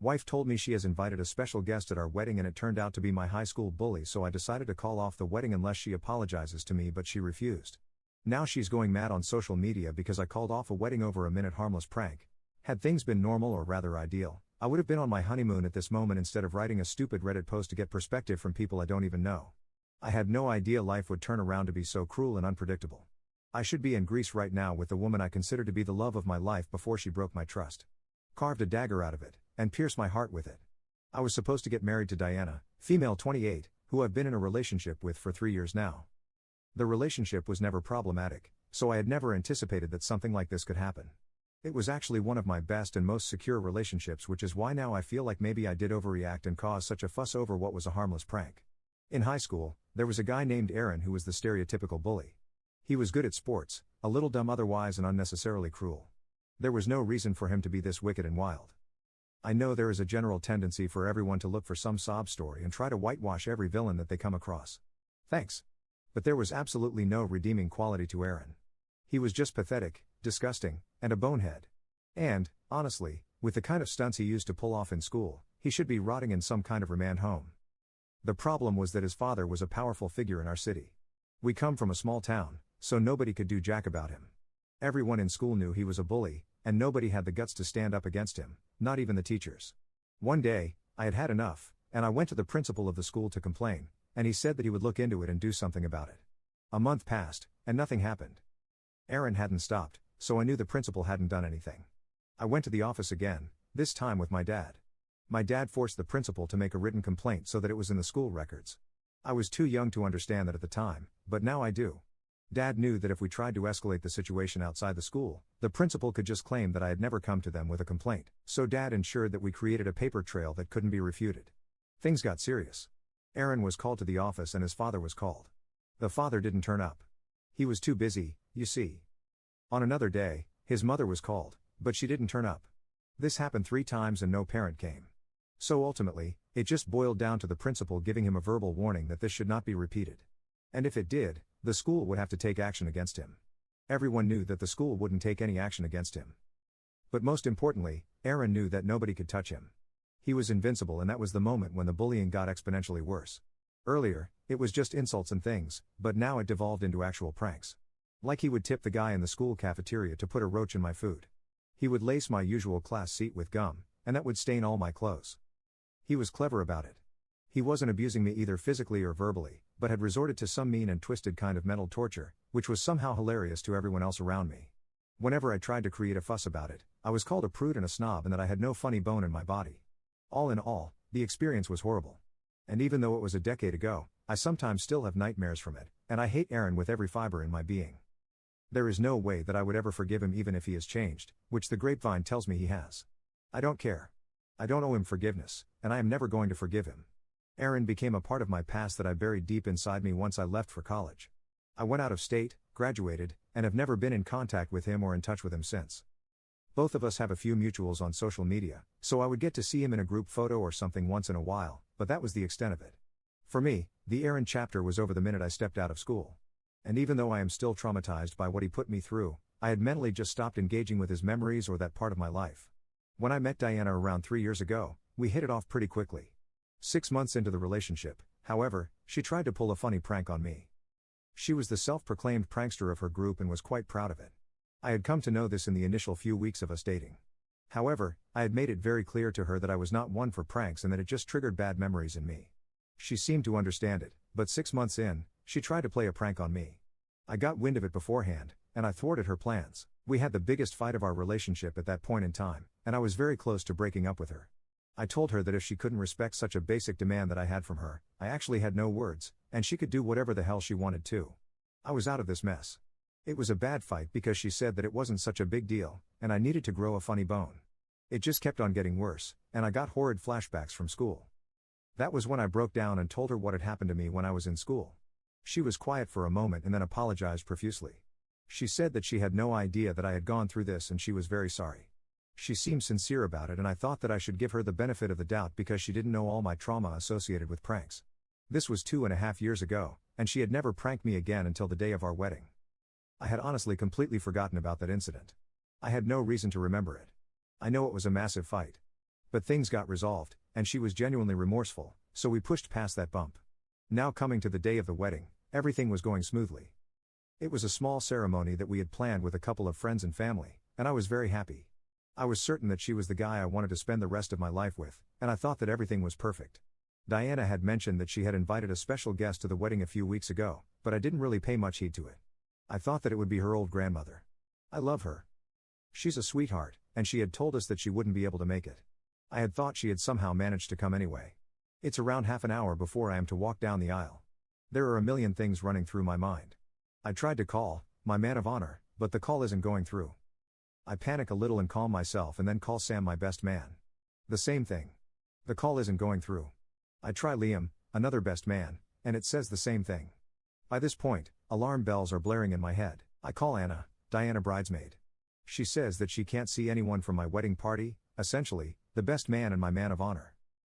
Wife told me she has invited a special guest at our wedding and it turned out to be my high school bully, so I decided to call off the wedding unless she apologizes to me, but she refused. Now she's going mad on social media because I called off a wedding over a minute harmless prank. Had things been normal or rather ideal, I would have been on my honeymoon at this moment instead of writing a stupid Reddit post to get perspective from people I don't even know. I had no idea life would turn around to be so cruel and unpredictable. I should be in Greece right now with the woman I consider to be the love of my life before she broke my trust. Carved a dagger out of it, and pierced my heart with it. I was supposed to get married to Diana, female 28, who I've been in a relationship with for 3 years now. The relationship was never problematic, so I had never anticipated that something like this could happen. It was actually one of my best and most secure relationships, which is why now I feel like maybe I did overreact and cause such a fuss over what was a harmless prank. In high school, there was a guy named Aaron who was the stereotypical bully. He was good at sports, a little dumb otherwise and unnecessarily cruel. There was no reason for him to be this wicked and wild. I know there is a general tendency for everyone to look for some sob story and try to whitewash every villain that they come across. Thanks. But there was absolutely no redeeming quality to Aaron. He was just pathetic, disgusting, and a bonehead. And, honestly, with the kind of stunts he used to pull off in school, he should be rotting in some kind of remand home. The problem was that his father was a powerful figure in our city. We come from a small town, so nobody could do jack about him. Everyone in school knew he was a bully, and nobody had the guts to stand up against him, not even the teachers. One day, I had had enough, and I went to the principal of the school to complain, and he said that he would look into it and do something about it. A month passed, and nothing happened. Aaron hadn't stopped, so I knew the principal hadn't done anything. I went to the office again, this time with my dad. My dad forced the principal to make a written complaint so that it was in the school records. I was too young to understand that at the time, but now I do. Dad knew that if we tried to escalate the situation outside the school, the principal could just claim that I had never come to them with a complaint, so Dad ensured that we created a paper trail that couldn't be refuted. Things got serious. Aaron was called to the office and his father was called. The father didn't turn up. He was too busy, you see. On another day, his mother was called, but she didn't turn up. This happened 3 times and no parent came. So ultimately, it just boiled down to the principal giving him a verbal warning that this should not be repeated. And if it did, the school would have to take action against him. Everyone knew that the school wouldn't take any action against him. But most importantly, Aaron knew that nobody could touch him. He was invincible, and that was the moment when the bullying got exponentially worse. Earlier, it was just insults and things, but now it devolved into actual pranks. Like he would tip the guy in the school cafeteria to put a roach in my food. He would lace my usual class seat with gum, and that would stain all my clothes. He was clever about it. He wasn't abusing me either physically or verbally, but had resorted to some mean and twisted kind of mental torture, which was somehow hilarious to everyone else around me. Whenever I tried to create a fuss about it, I was called a prude and a snob and that I had no funny bone in my body. All in all, the experience was horrible. And even though it was a decade ago, I sometimes still have nightmares from it, and I hate Aaron with every fiber in my being. There is no way that I would ever forgive him even if he has changed, which the grapevine tells me he has. I don't care. I don't owe him forgiveness, and I am never going to forgive him. Aaron became a part of my past that I buried deep inside me once I left for college. I went out of state, graduated, and have never been in contact with him or in touch with him since. Both of us have a few mutuals on social media, so I would get to see him in a group photo or something once in a while, but that was the extent of it. For me, the Aaron chapter was over the minute I stepped out of school. And even though I am still traumatized by what he put me through, I had mentally just stopped engaging with his memories or that part of my life. When I met Diana around 3 years ago, we hit it off pretty quickly. 6 months into the relationship, however, she tried to pull a funny prank on me. She was the self-proclaimed prankster of her group and was quite proud of it. I had come to know this in the initial few weeks of us dating. However, I had made it very clear to her that I was not one for pranks and that it just triggered bad memories in me. She seemed to understand it, but 6 months in, she tried to play a prank on me. I got wind of it beforehand, and I thwarted her plans. We had the biggest fight of our relationship at that point in time, and I was very close to breaking up with her. I told her that if she couldn't respect such a basic demand that I had from her, I actually had no words, and she could do whatever the hell she wanted to. I was out of this mess. It was a bad fight because she said that it wasn't such a big deal, and I needed to grow a funny bone. It just kept on getting worse, and I got horrid flashbacks from school. That was when I broke down and told her what had happened to me when I was in school. She was quiet for a moment and then apologized profusely. She said that she had no idea that I had gone through this and she was very sorry. She seemed sincere about it, and I thought that I should give her the benefit of the doubt because she didn't know all my trauma associated with pranks. This was 2.5 years ago, and she had never pranked me again until the day of our wedding. I had honestly completely forgotten about that incident. I had no reason to remember it. I know it was a massive fight. But things got resolved, and she was genuinely remorseful, so we pushed past that bump. Now coming to the day of the wedding, everything was going smoothly. It was a small ceremony that we had planned with a couple of friends and family, and I was very happy. I was certain that she was the guy I wanted to spend the rest of my life with, and I thought that everything was perfect. Diana had mentioned that she had invited a special guest to the wedding a few weeks ago, but I didn't really pay much heed to it. I thought that it would be her old grandmother. I love her. She's a sweetheart, and she had told us that she wouldn't be able to make it. I had thought she had somehow managed to come anyway. It's around half an hour before I am to walk down the aisle. There are a million things running through my mind. I tried to call my man of honor, but the call isn't going through. I panic a little and calm myself and then call Sam, my best man. The same thing. The call isn't going through. I try Liam, another best man, and it says the same thing. By this point, alarm bells are blaring in my head. I call Anna, Diana bridesmaid. She says that she can't see anyone from my wedding party, essentially, the best man and my man of honor.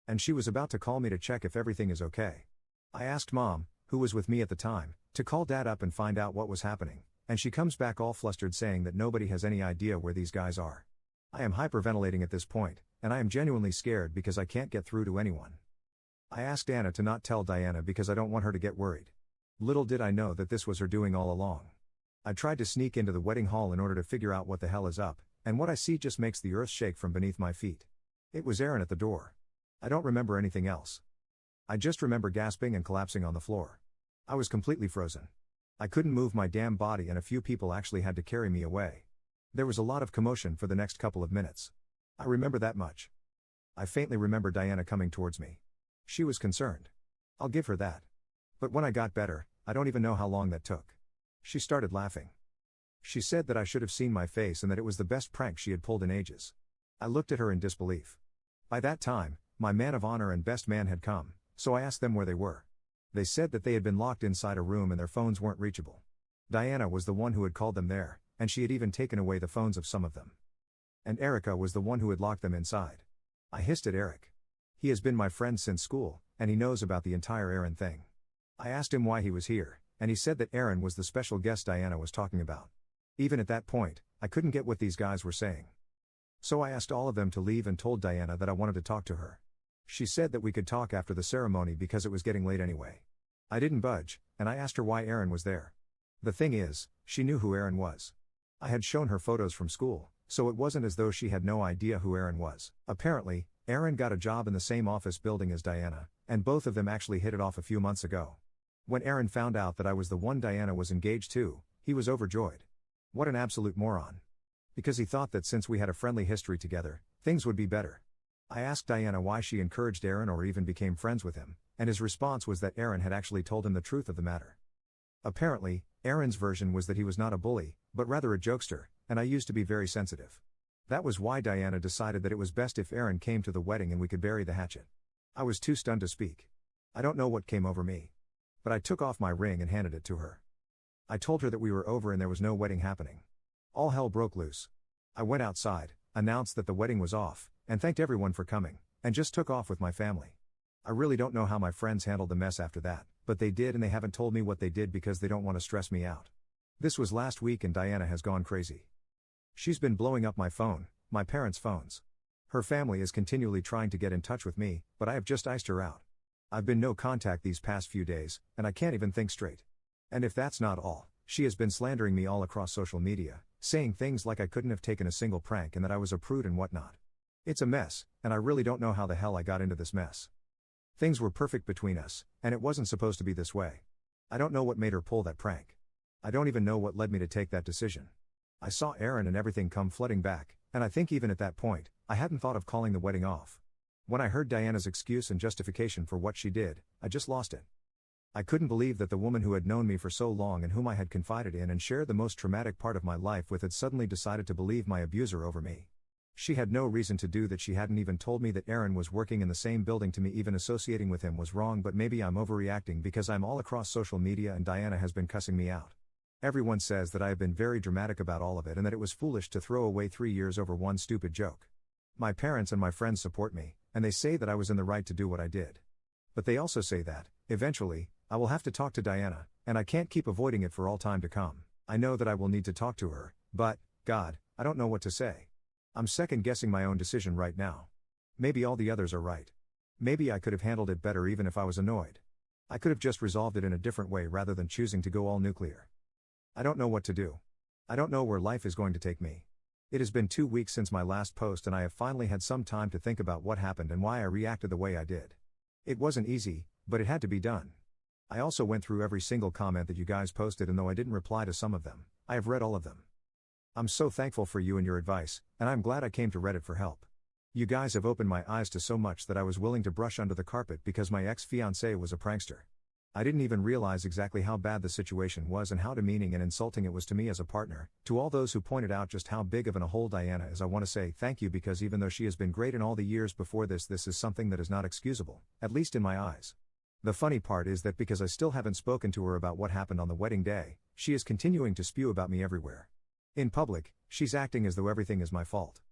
And she was about to call me to check if everything is okay. I asked Mom, who was with me at the time, to call Dad up and find out what was happening, and she comes back all flustered saying that nobody has any idea where these guys are. I am hyperventilating at this point, and I am genuinely scared because I can't get through to anyone. I asked Anna to not tell Diana because I don't want her to get worried. Little did I know that this was her doing all along. I tried to sneak into the wedding hall in order to figure out what the hell is up, and what I see just makes the earth shake from beneath my feet. It was Aaron at the door. I don't remember anything else. I just remember gasping and collapsing on the floor. I was completely frozen. I couldn't move my damn body and a few people actually had to carry me away. There was a lot of commotion for the next couple of minutes. I remember that much. I faintly remember Diana coming towards me. She was concerned. I'll give her that. But when I got better, I don't even know how long that took. She started laughing. She said that I should have seen my face and that it was the best prank she had pulled in ages. I looked at her in disbelief. By that time, my man of honor and best man had come, so I asked them where they were. They said that they had been locked inside a room and their phones weren't reachable. Diana was the one who had called them there, and she had even taken away the phones of some of them. And Erica was the one who had locked them inside. I hissed at Eric. He has been my friend since school, and he knows about the entire Aaron thing. I asked him why he was here, and he said that Aaron was the special guest Diana was talking about. Even at that point, I couldn't get what these guys were saying. So I asked all of them to leave and told Diana that I wanted to talk to her. She said that we could talk after the ceremony because it was getting late anyway. I didn't budge, and I asked her why Aaron was there. The thing is, she knew who Aaron was. I had shown her photos from school, so it wasn't as though she had no idea who Aaron was. Apparently, Aaron got a job in the same office building as Diana, and both of them actually hit it off a few months ago. When Aaron found out that I was the one Diana was engaged to, he was overjoyed. What an absolute moron. Because he thought that since we had a friendly history together, things would be better. I asked Diana why she encouraged Aaron or even became friends with him, and his response was that Aaron had actually told him the truth of the matter. Apparently, Aaron's version was that he was not a bully, but rather a jokester, and I used to be very sensitive. That was why Diana decided that it was best if Aaron came to the wedding and we could bury the hatchet. I was too stunned to speak. I don't know what came over me. But I took off my ring and handed it to her. I told her that we were over and there was no wedding happening. All hell broke loose. I went outside, announced that the wedding was off, and thanked everyone for coming, and just took off with my family. I really don't know how my friends handled the mess after that, but they did, and they haven't told me what they did because they don't want to stress me out. This was last week and Diana has gone crazy. She's been blowing up my phone, my parents' phones. Her family is continually trying to get in touch with me, but I have just iced her out. I've been no contact these past few days, and I can't even think straight. And if that's not all, she has been slandering me all across social media, saying things like I couldn't have taken a single prank and that I was a prude and whatnot. It's a mess, and I really don't know how the hell I got into this mess. Things were perfect between us, and it wasn't supposed to be this way. I don't know what made her pull that prank. I don't even know what led me to take that decision. I saw Aaron and everything come flooding back, and I think even at that point, I hadn't thought of calling the wedding off. When I heard Diana's excuse and justification for what she did, I just lost it. I couldn't believe that the woman who had known me for so long and whom I had confided in and shared the most traumatic part of my life with had suddenly decided to believe my abuser over me. She had no reason to do that. She hadn't even told me that Aaron was working in the same building to me. Even associating with him was wrong, but maybe I'm overreacting because I'm all across social media and Diana has been cussing me out. Everyone says that I have been very dramatic about all of it and that it was foolish to throw away 3 years over one stupid joke. My parents and my friends support me, and they say that I was in the right to do what I did. But they also say that, eventually, I will have to talk to Diana, and I can't keep avoiding it for all time to come. I know that I will need to talk to her, but, God, I don't know what to say. I'm second guessing my own decision right now. Maybe all the others are right. Maybe I could have handled it better even if I was annoyed. I could have just resolved it in a different way rather than choosing to go all nuclear. I don't know what to do. I don't know where life is going to take me. It has been 2 weeks since my last post and I have finally had some time to think about what happened and why I reacted the way I did. It wasn't easy, but it had to be done. I also went through every single comment that you guys posted, and though I didn't reply to some of them, I have read all of them. I'm so thankful for you and your advice, and I'm glad I came to Reddit for help. You guys have opened my eyes to so much that I was willing to brush under the carpet because my ex-fiancé was a prankster. I didn't even realize exactly how bad the situation was and how demeaning and insulting it was to me as a partner. To all those who pointed out just how big of an a-hole Diana is, I want to say thank you, because even though she has been great in all the years before this is something that is not excusable, at least in my eyes. The funny part is that because I still haven't spoken to her about what happened on the wedding day, she is continuing to spew about me everywhere. In public, she's acting as though everything is my fault.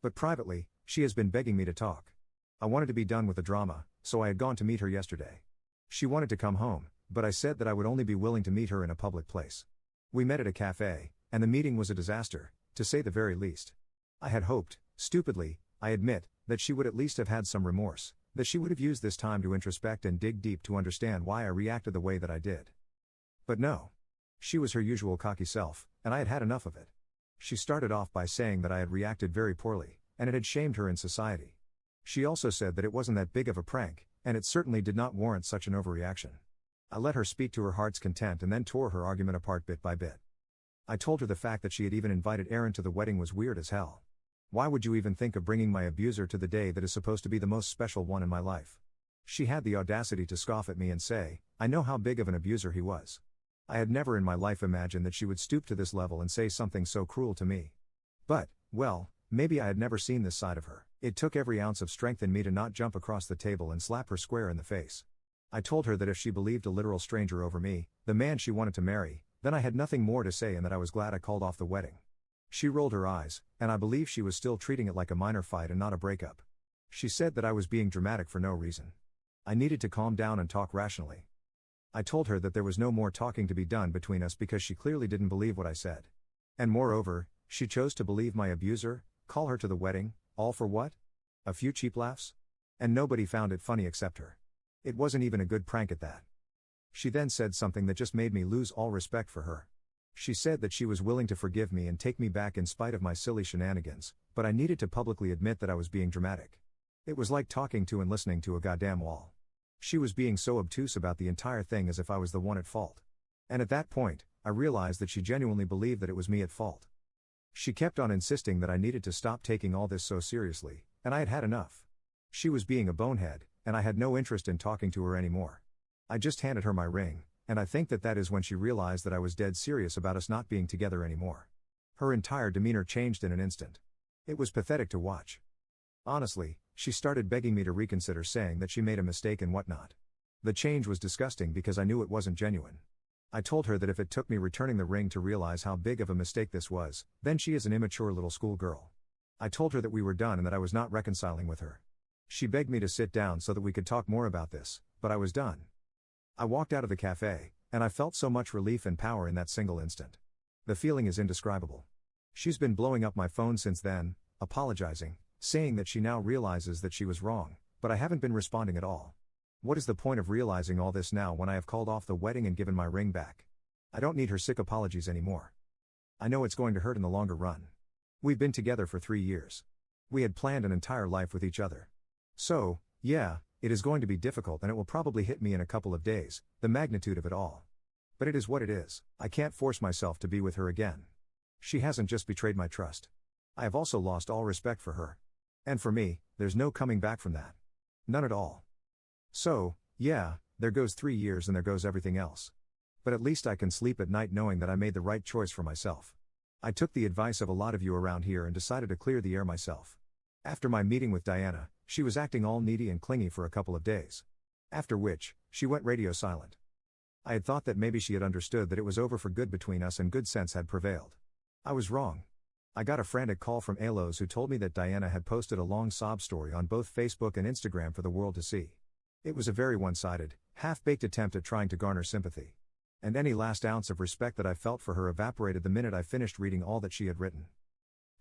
But privately, she has been begging me to talk. I wanted to be done with the drama, so I had gone to meet her yesterday. She wanted to come home, but I said that I would only be willing to meet her in a public place. We met at a cafe, and the meeting was a disaster, to say the very least. I had hoped, stupidly, I admit, that she would at least have had some remorse, that she would have used this time to introspect and dig deep to understand why I reacted the way that I did. But no. She was her usual cocky self, and I had had enough of it. She started off by saying that I had reacted very poorly, and it had shamed her in society. She also said that it wasn't that big of a prank, and it certainly did not warrant such an overreaction. I let her speak to her heart's content and then tore her argument apart bit by bit. I told her the fact that she had even invited Aaron to the wedding was weird as hell. Why would you even think of bringing my abuser to the day that is supposed to be the most special one in my life? She had the audacity to scoff at me and say, I know how big of an abuser he was. I had never in my life imagined that she would stoop to this level and say something so cruel to me. But, well, maybe I had never seen this side of her. It took every ounce of strength in me to not jump across the table and slap her square in the face. I told her that if she believed a literal stranger over me, the man she wanted to marry, then I had nothing more to say and that I was glad I called off the wedding. She rolled her eyes, and I believe she was still treating it like a minor fight and not a breakup. She said that I was being dramatic for no reason. I needed to calm down and talk rationally. I told her that there was no more talking to be done between us because she clearly didn't believe what I said. And moreover, she chose to believe my abuser, call her to the wedding, all for what? A few cheap laughs? And nobody found it funny except her. It wasn't even a good prank at that. She then said something that just made me lose all respect for her. She said that she was willing to forgive me and take me back in spite of my silly shenanigans, but I needed to publicly admit that I was being dramatic. It was like talking to and listening to a goddamn wall. She was being so obtuse about the entire thing as if I was the one at fault. And at that point, I realized that she genuinely believed that it was me at fault. She kept on insisting that I needed to stop taking all this so seriously, and I had had enough. She was being a bonehead, and I had no interest in talking to her anymore. I just handed her my ring, and I think that is when she realized that I was dead serious about us not being together anymore. Her entire demeanor changed in an instant. It was pathetic to watch. Honestly, she started begging me to reconsider, saying that she made a mistake and whatnot. The change was disgusting because I knew it wasn't genuine. I told her that if it took me returning the ring to realize how big of a mistake this was, then she is an immature little schoolgirl. I told her that we were done and that I was not reconciling with her. She begged me to sit down so that we could talk more about this, but I was done. I walked out of the cafe, and I felt so much relief and power in that single instant. The feeling is indescribable. She's been blowing up my phone since then, apologizing, saying that she now realizes that she was wrong, but I haven't been responding at all. What is the point of realizing all this now when I have called off the wedding and given my ring back? I don't need her sick apologies anymore. I know it's going to hurt in the longer run. We've been together for 3 years. We had planned an entire life with each other. So, yeah, it is going to be difficult and it will probably hit me in a couple of days, the magnitude of it all. But it is what it is. I can't force myself to be with her again. She hasn't just betrayed my trust. I have also lost all respect for her. And for me, there's no coming back from that. None at all. So, yeah, there goes 3 years and there goes everything else. But at least I can sleep at night knowing that I made the right choice for myself. I took the advice of a lot of you around here and decided to clear the air myself. After my meeting with Diana, she was acting all needy and clingy for a couple of days. After which, she went radio silent. I had thought that maybe she had understood that it was over for good between us and good sense had prevailed. I was wrong. I got a frantic call from Alos who told me that Diana had posted a long sob story on both Facebook and Instagram for the world to see. It was a very one-sided, half-baked attempt at trying to garner sympathy. And any last ounce of respect that I felt for her evaporated the minute I finished reading all that she had written.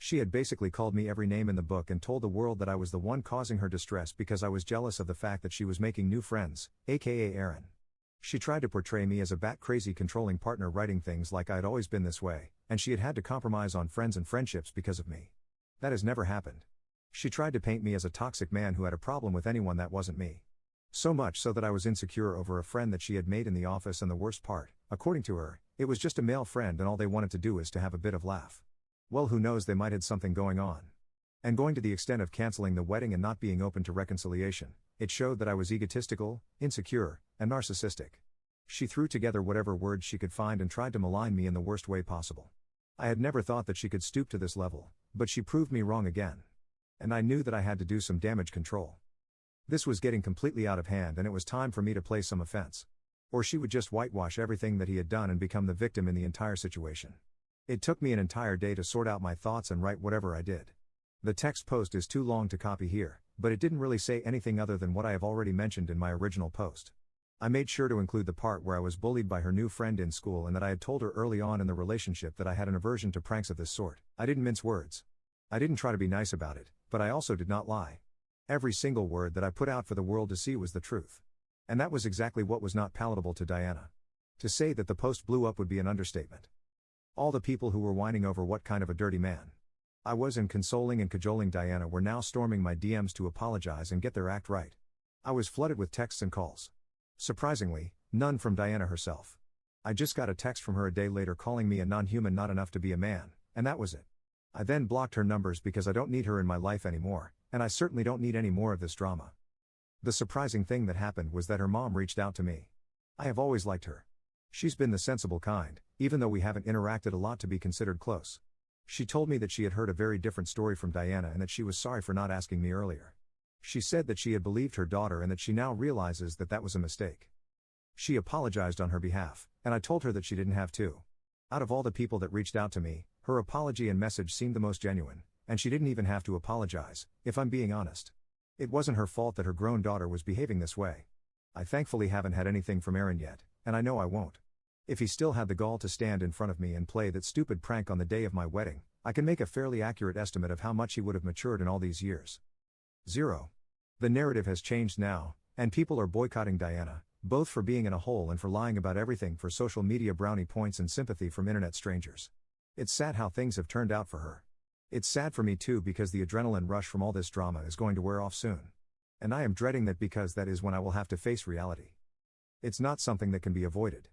She had basically called me every name in the book and told the world that I was the one causing her distress because I was jealous of the fact that she was making new friends, aka Aaron. She tried to portray me as a bat-crazy controlling partner, writing things like I'd always been this way, and she had had to compromise on friends and friendships because of me. That has never happened. She tried to paint me as a toxic man who had a problem with anyone that wasn't me. So much so that I was insecure over a friend that she had made in the office, and the worst part, according to her, it was just a male friend and all they wanted to do is to have a bit of laugh. Well, who knows, they might had something going on. And going to the extent of canceling the wedding and not being open to reconciliation, it showed that I was egotistical, insecure, and narcissistic. She threw together whatever words she could find and tried to malign me in the worst way possible. I had never thought that she could stoop to this level, but she proved me wrong again. And I knew that I had to do some damage control. This was getting completely out of hand and it was time for me to play some offense. Or she would just whitewash everything that he had done and become the victim in the entire situation. It took me an entire day to sort out my thoughts and write whatever I did. The text post is too long to copy here, but it didn't really say anything other than what I have already mentioned in my original post. I made sure to include the part where I was bullied by her new friend in school and that I had told her early on in the relationship that I had an aversion to pranks of this sort. I didn't mince words. I didn't try to be nice about it, but I also did not lie. Every single word that I put out for the world to see was the truth. And that was exactly what was not palatable to Diana. To say that the post blew up would be an understatement. All the people who were whining over what kind of a dirty man I was and consoling and cajoling Diana were now storming my DMs to apologize and get their act right. I was flooded with texts and calls. Surprisingly, none from Diana herself. I just got a text from her a day later calling me a non-human, not enough to be a man, and that was it. I then blocked her numbers because I don't need her in my life anymore, and I certainly don't need any more of this drama. The surprising thing that happened was that her mom reached out to me. I have always liked her. She's been the sensible kind, even though we haven't interacted a lot to be considered close. She told me that she had heard a very different story from Diana and that she was sorry for not asking me earlier. She said that she had believed her daughter and that she now realizes that that was a mistake. She apologized on her behalf, and I told her that she didn't have to. Out of all the people that reached out to me, her apology and message seemed the most genuine, and she didn't even have to apologize, if I'm being honest. It wasn't her fault that her grown daughter was behaving this way. I thankfully haven't had anything from Aaron yet, and I know I won't. If he still had the gall to stand in front of me and play that stupid prank on the day of my wedding, I can make a fairly accurate estimate of how much he would have matured in all these years. 0. The narrative has changed now, and people are boycotting Diana, both for being in a hole and for lying about everything for social media brownie points and sympathy from internet strangers. It's sad how things have turned out for her. It's sad for me too because the adrenaline rush from all this drama is going to wear off soon. And I am dreading that because that is when I will have to face reality. It's not something that can be avoided.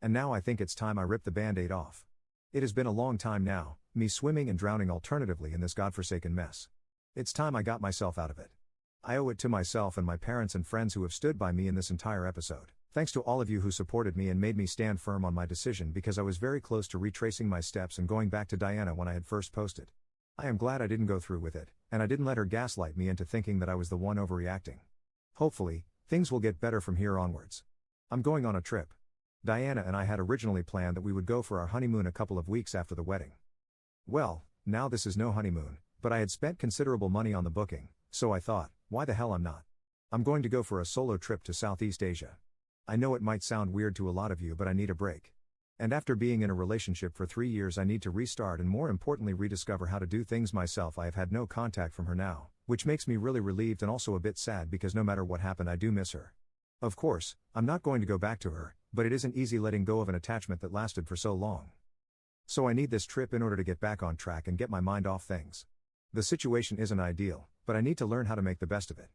And now I think it's time I rip the band-aid off. It has been a long time now, me swimming and drowning alternatively in this godforsaken mess. It's time I got myself out of it. I owe it to myself and my parents and friends who have stood by me in this entire episode. Thanks to all of you who supported me and made me stand firm on my decision because I was very close to retracing my steps and going back to Diana when I had first posted. I am glad I didn't go through with it, and I didn't let her gaslight me into thinking that I was the one overreacting. Hopefully, things will get better from here onwards. I'm going on a trip. Diana and I had originally planned that we would go for our honeymoon a couple of weeks after the wedding. Well, now this is no honeymoon, but I had spent considerable money on the booking, so I thought, why the hell I'm not? I'm going to go for a solo trip to Southeast Asia. I know it might sound weird to a lot of you, but I need a break. And after being in a relationship for 3 years, I need to restart and more importantly rediscover how to do things myself. I have had no contact from her now, which makes me really relieved and also a bit sad because no matter what happened I do miss her. Of course, I'm not going to go back to her, but it isn't easy letting go of an attachment that lasted for so long. So I need this trip in order to get back on track and get my mind off things. The situation isn't ideal, but I need to learn how to make the best of it.